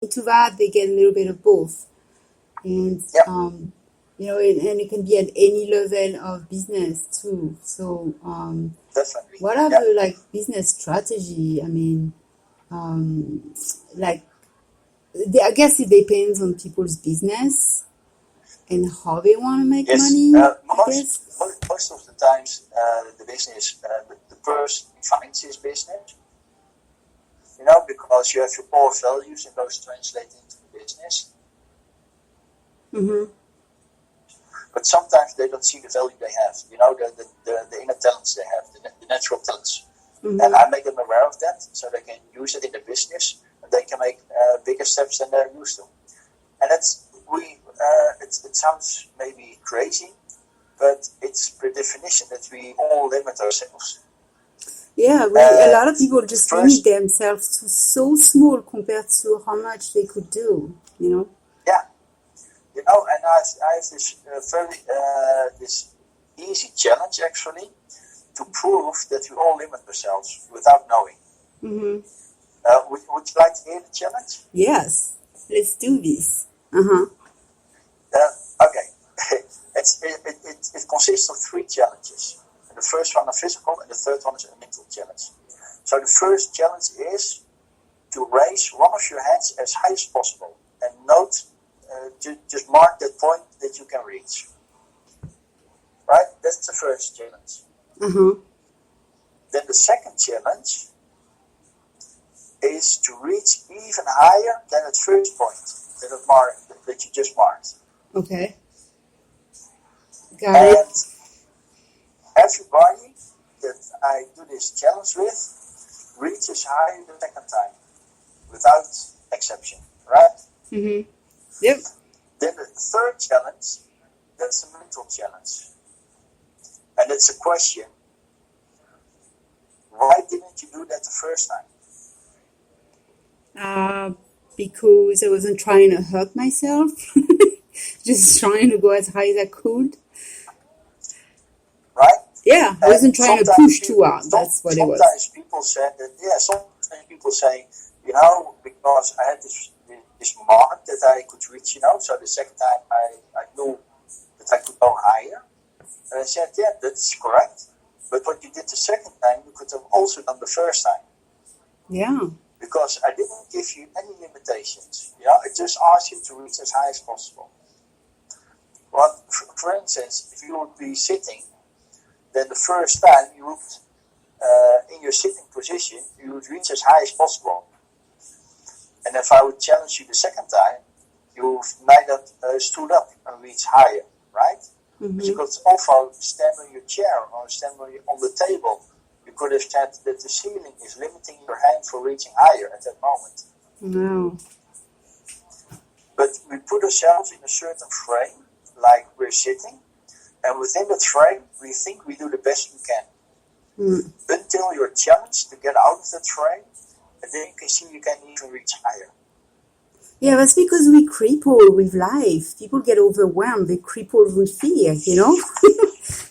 into that, they get a little bit of both. And, and it can be at any level of business too. So, Definitely. what are the business strategy? I mean, I guess it depends on people's business and how they want to make money. Most of the times, the business, the person finds his business, because you have your core values and those translate into the business. Mm-hmm. But sometimes they don't see the value they have, the inner talents they have, the natural talents. Mm-hmm. And I make them aware of that so they can use it in the business and they can make bigger steps than they're used to. And it sounds maybe crazy, but it's per definition that we all limit ourselves. Yeah, a lot of people just limit themselves to so small compared to how much they could do, Yeah. And I have this easy challenge actually to prove that we all limit ourselves without knowing. Mm-hmm. Would you like to hear the challenge? Yes, let's do this. Okay. It consists of 3 challenges. And the first one is physical and the third one is a mental challenge. So the first challenge is to raise one of your hands as high as possible and just mark that point that you can reach. Right? That's the first challenge. Mm-hmm. Then the second challenge is to reach even higher than the first point that you just marked. Okay. Got it. Everybody that I do this challenge with reaches higher the second time, without exception, right? Mm-hmm. Yep. Then the third challenge, that's a mental challenge. And it's a question, why didn't you do that the first time? Because I wasn't trying to hurt myself, just trying to go as high as I could. Right? Yeah, I wasn't trying to push too hard. That's what it was. Sometimes people say, because I had this mark that I could reach, so the second time I knew that I could go higher. And I said, yeah, that's correct. But what you did the second time, you could have also done the first time. Yeah. Because I didn't give you any limitations. I just asked you to reach as high as possible. Well, for instance, if you would be sitting, then the first time you would, in your sitting position, you would reach as high as possible. And if I would challenge you the second time, you might have stood up and reached higher, right? Mm-hmm. But you could also stand on your chair or stand on the table. You could have said that the ceiling is limiting your hand for reaching higher at that moment. No. But we put ourselves in a certain frame, like we're sitting, and within that frame, we think we do the best we can. Until you're challenged to get out of that frame, and then you can see you can even reach higher. Yeah, that's because we cripple with life. People get overwhelmed. They cripple with fear,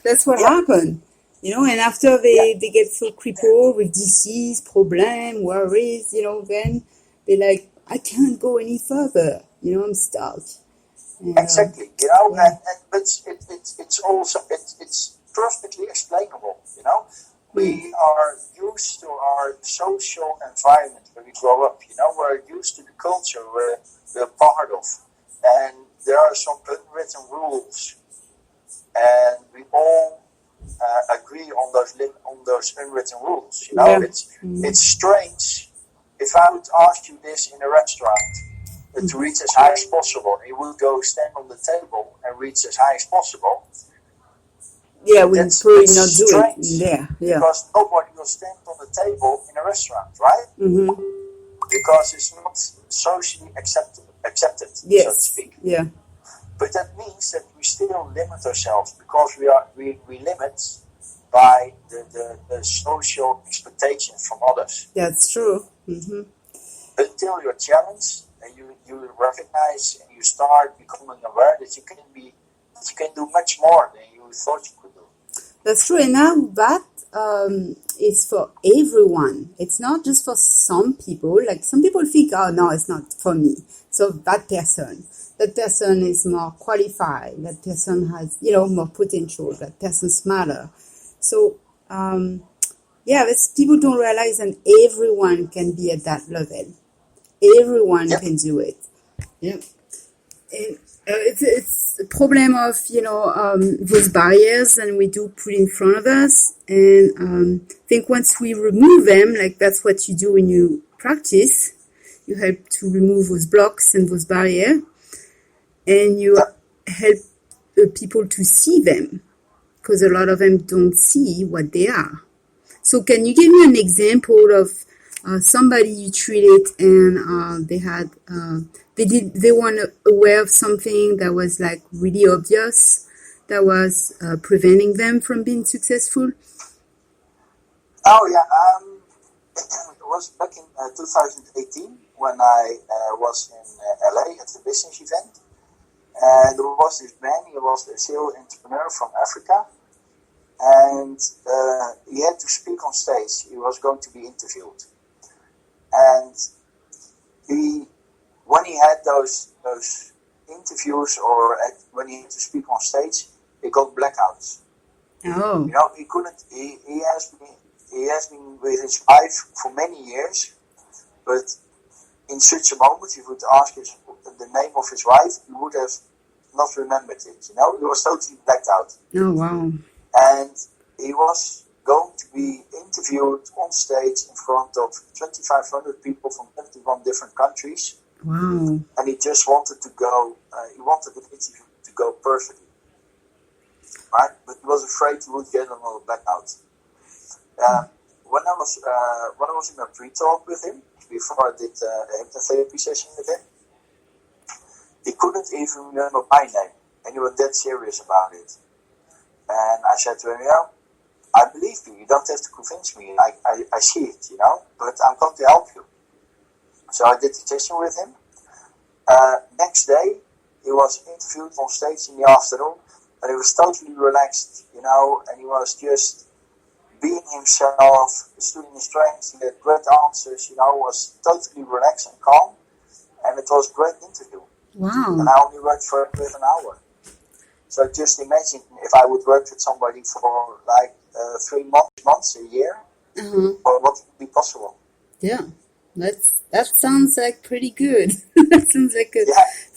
That's what happened. And after they get so crippled with disease, problem, worries, then they're like, I can't go any further. I'm stuck. Exactly. But it's also it's perfectly explainable. We are used to our social environment where we grow up. We're used to the culture we're part of, and there are some unwritten rules, and we all agree on those unwritten rules. It's strange if I would ask you this in a restaurant to reach as high as possible, and you would go stand on the table and reach as high as possible. Yeah, we probably not do it. Yeah. Because nobody will stand on the table in a restaurant, right? Mm-hmm. Because it's not socially accepted, so to speak. Yeah. But that means that we still limit ourselves because we limit by the social expectations from others. That's true. Mm-hmm. Until you're challenged and you recognize and you start becoming aware that you can do much more than you thought you could do. That's true. And now that is for everyone. It's not just for some people. Like some people think, oh no, it's not for me. So that person is more qualified. That person has, more potential. That person's smarter. So, people don't realize that everyone can be at that level. Everyone can do it. Yeah. And, it's a problem of, those barriers and we do put in front of us. And I think once we remove them, like that's what you do when you practice, you help to remove those blocks and those barriers. And you help people to see them because a lot of them don't see what they are. So can you give me an example of somebody you treated and they weren't aware of something that was like really obvious that was preventing them from being successful? Oh yeah, it was back in 2018 when I was in LA at the business event. And there was this man, he was a serial entrepreneur from Africa, and he had to speak on stage. He was going to be interviewed. And when he had those interviews or when he had to speak on stage, he got blackouts. Oh. He couldn't, he has been with his wife for many years, but in such a moment, if you would ask the name of his wife, he would have not remembered it. He was totally blacked out. Oh, wow. And he was going to be interviewed on stage in front of 2,500 people from 21 different countries. Wow. And he just wanted to go, he wanted the interview to go perfectly. Right? But he was afraid he would get another blackout. When I was in a pre-talk with him, before I did a hypnotherapy session with him, he couldn't even remember my name, and he was dead serious about it. And I said to him, I believe you. You don't have to convince me. I see it, but I'm going to help you. So I did the session with him. Next day, he was interviewed on stage in the afternoon, and he was totally relaxed, and he was just being himself, studing his strengths. He had great answers, was totally relaxed and calm, and it was a great interview. Wow. And I only worked for him with an hour. So just imagine if I would work with somebody for like 3 months, a year, or what would be possible. Yeah, that sounds like pretty good. That sounds like a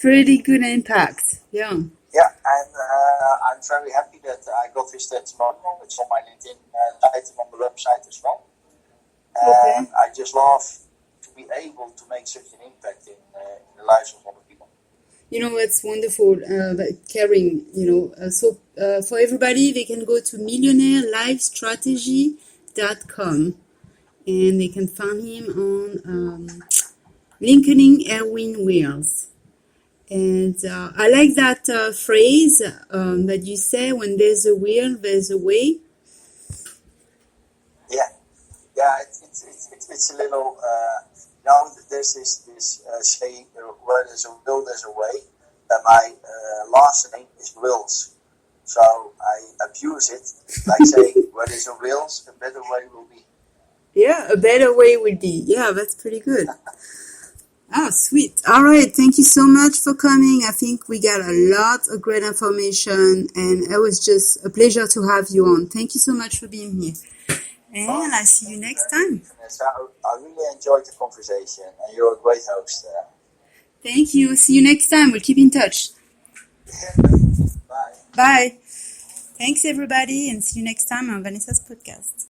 pretty good impact. Yeah. Yeah, and I'm very happy that I got this testimonial. It's on my LinkedIn item on the website as well. And I just love to be able to make such an impact in the lives of other people. It's wonderful, caring, So for everybody, they can go to millionairelifestrategy.com and they can find him on LinkedIn, Erwin Wheels. And I like that phrase that you say, when there's a will, there's a way. Yeah, it's a little, there's this saying, where there's a will, there's a way. My last name is Wills, so I abuse it, like saying, where there's a Wills, a better way will be. Yeah, a better way would be. Yeah, that's pretty good. Oh, sweet. All right. Thank you so much for coming. I think we got a lot of great information, and it was just a pleasure to have you on. Thank you so much for being here. And I'll see you next time. I really enjoyed the conversation, and you're a great host. Thank you. See you next time. We'll keep in touch. Bye. Bye. Thanks, everybody, and see you next time on Vanessa's podcast.